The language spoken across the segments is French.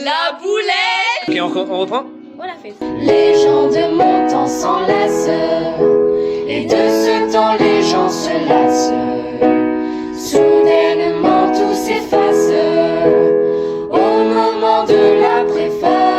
la boulette. Ok, on reprend. On l'a fait. Les gens de mon temps s'enlacent, et de ce temps les gens se lassent. Soudainement tout s'efface, au moment de la préface.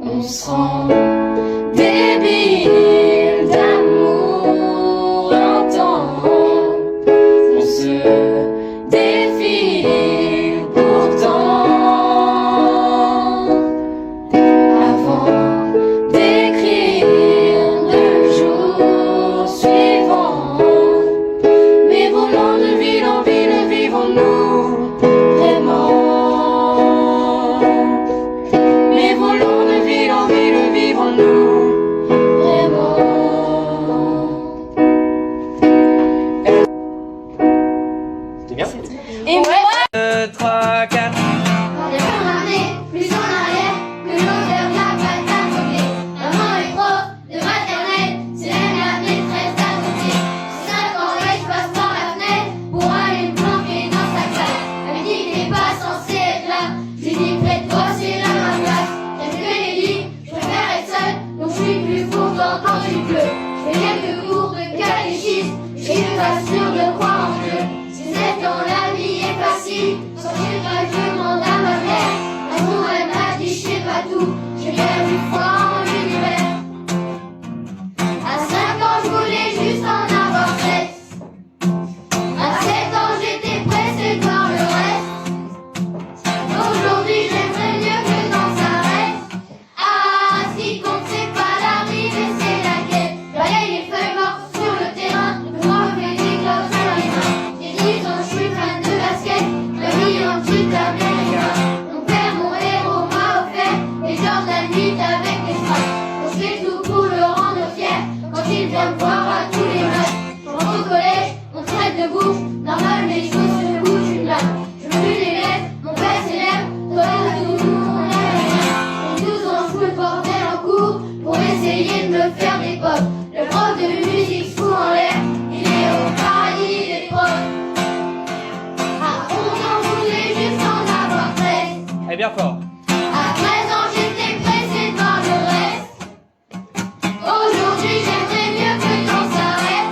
On se rend débile d'amour intense. On se défile pourtant. Avant d'écrire le jour suivant, mais volant de ville en ville, vivons-nous vraiment? Mais volant de ville en ville, vivons-nous vraiment? C'est bien. Et moi 2, 3, 4. On est plus en arrière, plus en arrière que l'odeur de la patate saucée. Maman est prof de maternelle, c'est même la maîtresse d'à côté. 5 ans, ouais, je passe par la fenêtre pour aller me planquer dans sa classe. Elle me dit qu'il n'est pas censé être là. J'ai dit près de toi, c'est là ma place. J'aime que les lits, je préfère être seule, donc je suis plus content quand il pleut. Je fais quelques cours de catéchisme, je suis pas sûre de croire en Dieu. Si c'est dans la vie est facile, sans que je demande à ma mère. Un jour elle m'a dit je sais pas tout, j'ai perdu foi en l'univers. À 5 ans je voulais juste en avoir 7. À 7 ans j'étais pressée de voir le reste. Aujourd'hui j'aimerais mieux que le temps s'arrête. Ah, ce qui compte c'est pas l'arrivée, c'est la quête. Balaye les feuilles mortes sur le terrain, le vent me fait des gloves sur les mains. J'ai 10 ans, je suis fan de basket, la vie en petit américain. Mon père, mon héros, m'a offert les Jordan 8 avec des straps. Donc je fais tout pour le rendre fier quand il vient me voir à tous les matchs. Quand au collège, on traite de bouffe, normal mais je me suis bouche une lame. Je veux plus les lettres, mon père s'élève, toi tout, on n'avait rien. En 12 ans, je fous le bordel en cours pour essayer de me faire des potes. Le prof de musique se fout en l'air, il est au paradis des profs. À 11 ans, je voulais juste en avoir 13. Et bien fort. À 13 ans, j'étais pressée de voir le reste. Aujourd'hui, j'aimerais mieux que le temps s'arrête.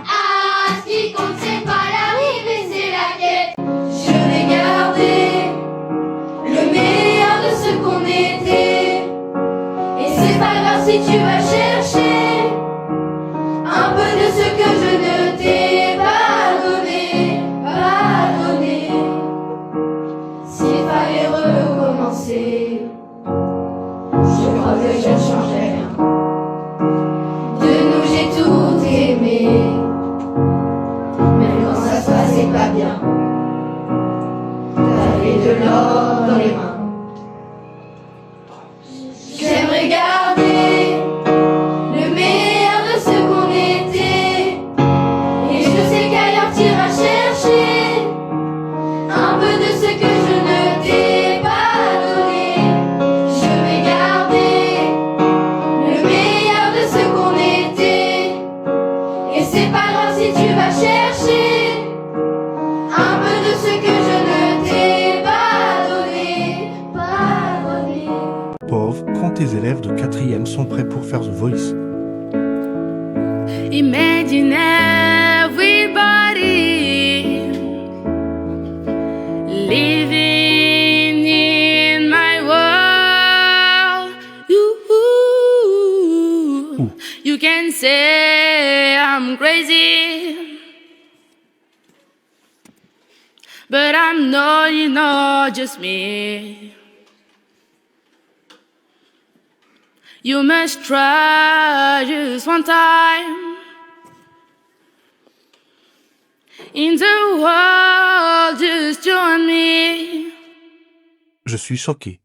Ah, ce qui compte, c'est pas l'arrivée, c'est la quête. Je vais garder le meilleur de ce qu'on était. Et c'est pas grave si tu vas chercher un peu de ce que je ne t'ai pas donné, pas donné. S'il fallait recommencer, je crois que je ne changerais rien. De nous j'ai tout aimé, même quand ça se passait pas bien. T'avais de l'or dans les mains. J'aimerais garder le meilleur de ce qu'on était. Et je sais qu'ailleurs t'iras chercher un peu de ce que je ne t'ai pas donné. Je vais garder le meilleur de ce qu'on était. Et c'est pas grave si tu vas chercher un peu de ce que je ne t'ai pas donné, pas donné. Pauvre, quand tes élèves de 4e sont prêts pour faire The Voice. Imagine everybody living in my world. You can say I'm crazy, but I'm not, you know, just me. You must try just one time. In the world, just join me. Je suis choqué.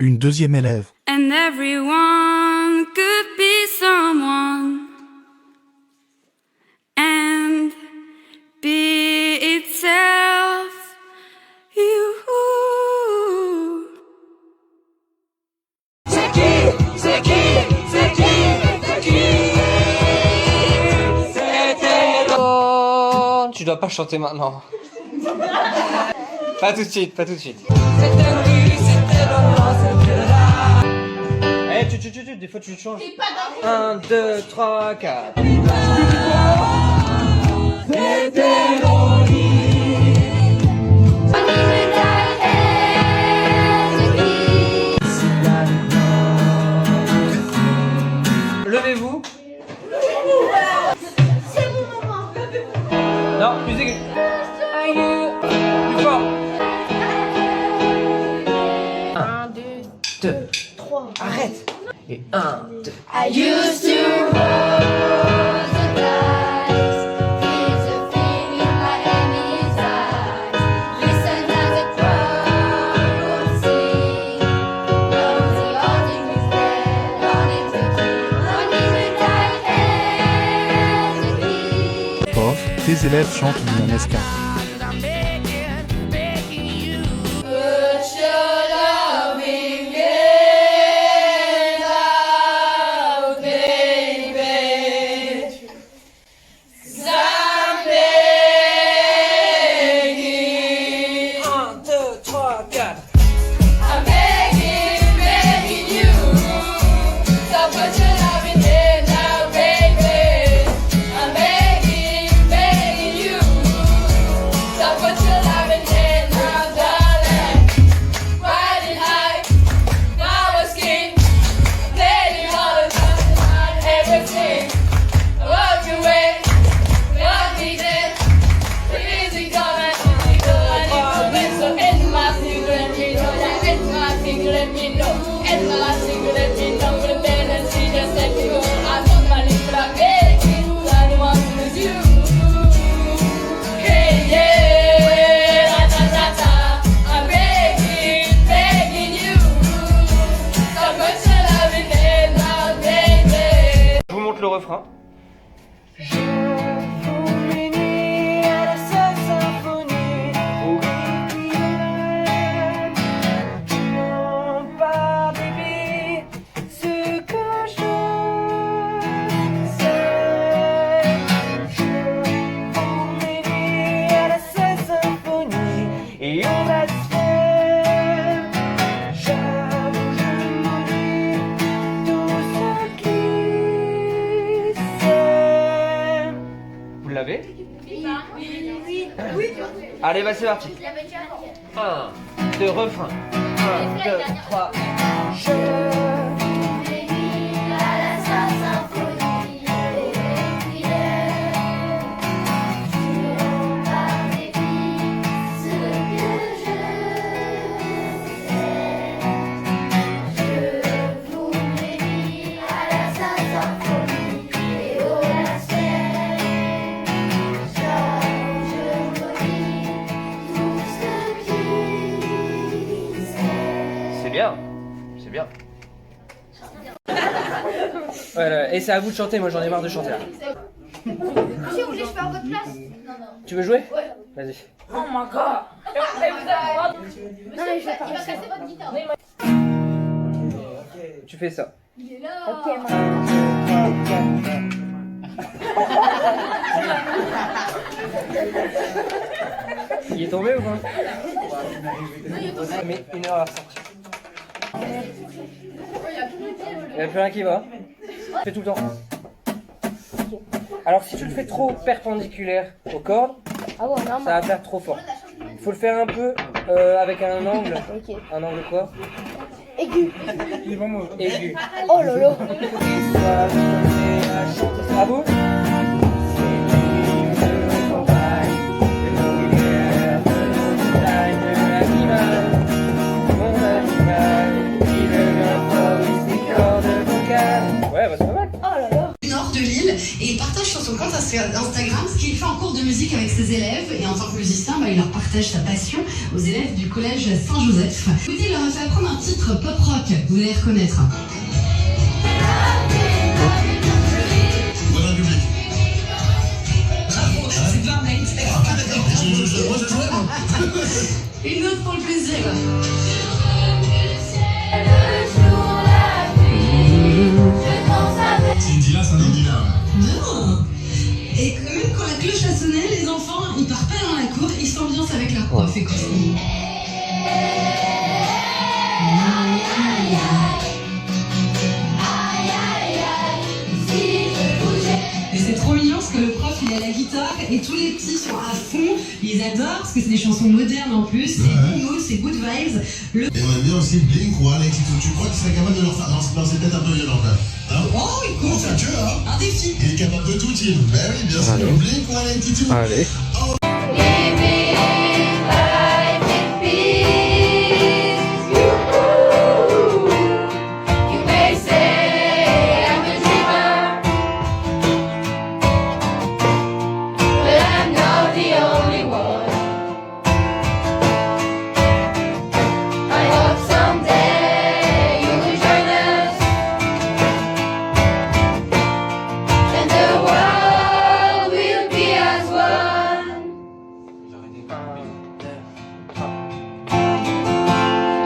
Une deuxième élève. And everyone could be someone. And be itself. You. C'est qui? C'est qui? C'est qui? C'est qui? Oh, tu dois pas chanter maintenant. Pas tout de suite, pas tout de suite. Eh, des fois tu changes. 1, 2, 3, 4. Levez-vous. C'est mon moment. Non, plus aigu. Plus fort. 1, 2, 3. Arrête. Et 1, 2. I used to roll the dice, feel the feeling in my enemy's eyes. Listen as the crowd sing, know the audience is dead, running to kill, running with thy hands to keep. Prof, tes élèves chantent du Maneskin. Put your loving hand out, baby. 'Cause I'm begging. 1, 2, 3, 4. I'm begging you. So put your loving hand out, baby. I'm begging you. So put your loving hand out, darling. Riding high, now we're skiing. Playing all the time on everything. Walk away, walk me there. The music coming, so in my finger, let me know. Yeah, in my finger, let me know. In my finger, let me know. The tendency just let me go. I want my little I'm begging, I don't want to lose you. Hey, yeah, ta ta ta. I'm begging you. So put your loving hand out, baby. Je vous montre le refrain. Et on va se faire tout ce qui s'aime. Vous l'avez? Oui. Allez, bah c'est parti. 1, 2, refrain. 1, 2, 3. Je C'est bien, c'est bien. Voilà, et c'est à vous de chanter, moi j'en ai marre de chanter là. Monsieur, vous voulez que je fasse votre place? Non, non. Tu veux jouer? Ouais. Vas-y. Non, mais je vais pas. Il va casser votre guitare. Tu fais ça. Il est là. Ok, moi. Il est tombé ou pas? Mais 1 heure à sortir. Il n'y a plus rien qui va. Fais tout le temps. Alors si tu le fais trop perpendiculaire aux cordes, ça va faire trop fort. Il faut le faire un peu avec un angle. Un angle quoi? Aigu. Aigu. Oh lolo. À vous? Ouais, bah c'est pas mal. Nord de Lille et il partage sur son compte Instagram ce qu'il fait en cours de musique avec ses élèves et en tant que musicien il leur partage sa passion aux élèves du collège Saint-Joseph. Écoutez, il leur a fait apprendre un titre pop rock, vous allez reconnaître. Une autre pour le plaisir. C'est une Dila, c'est un Dila. Non. Et même quand la cloche a sonné, les enfants, ils partent pas dans la cour, ils s'ambiancent avec leur prof. Et Et c'est trop mignon parce que le prof il a la guitare et tous les petits sont à fond, ils adorent parce que c'est des chansons modernes en plus, c'est cool, c'est good vibes. Et on aime bien aussi Blink-182. Tu crois qu'il serait capable de leur faire lancer peut-être un peu violent là, hein? Oh écoute, C'est un tueur, hein? un défi. Il est capable de tout, Tim. Ben oui, bien sûr. Allez. Blink-182. Allez.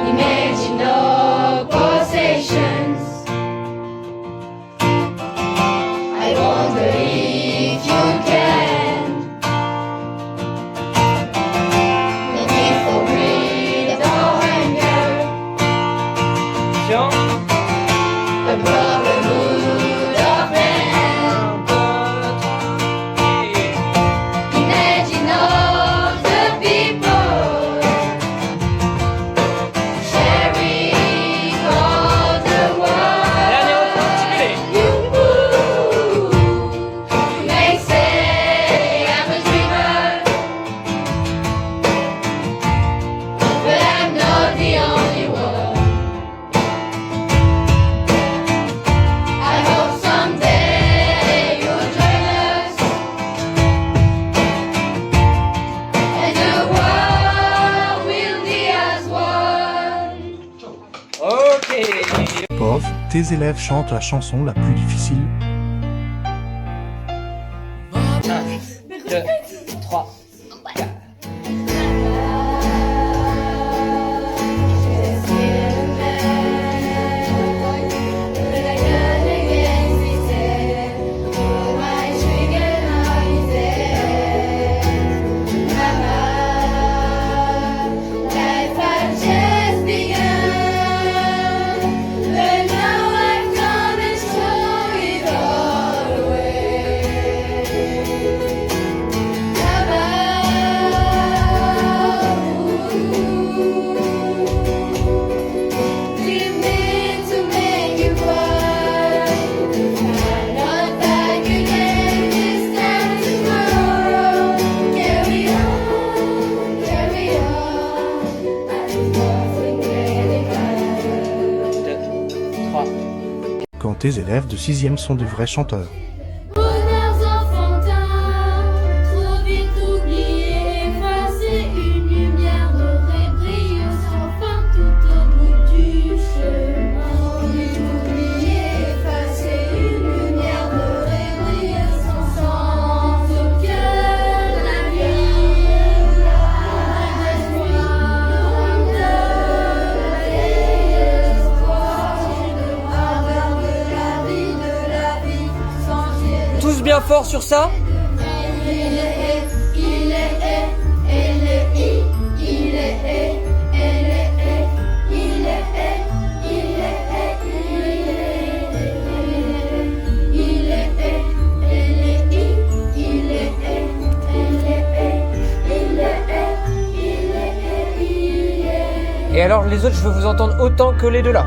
Imagine no possessions. I wonder if you can. The need for greed or anger, Tiens. the brotherhood of man. Imagine all the people sharing all the Dernier refrain, world. You may say I'm a dreamer, but I'm not the only one. I hope someday you'll join us, and the world will be as one. Ok. Pov, tes élèves chantent la chanson la plus difficile. 1, 2, 3, 4. Life had just begun, but now I've come and throw it all away. We've meant to make you cry. I'm not back again this time tomorrow. Carry on, carry on. I'm nothing really matters. 2, 3. Quand tes élèves de 6e sont de vrais chanteurs. Bonheurs enfantins, trop vite oubliés, effacés, une lumière dorée brille sans fin tout au bout du chemin. Trop vite oubliés, effacés, une lumière dorée brille sans fin. Au cœur la vie, l'espoir de l'espoir, de la vie sans Tous bien fort sur ça. Et alors les autres, je veux vous entendre autant que les deux là.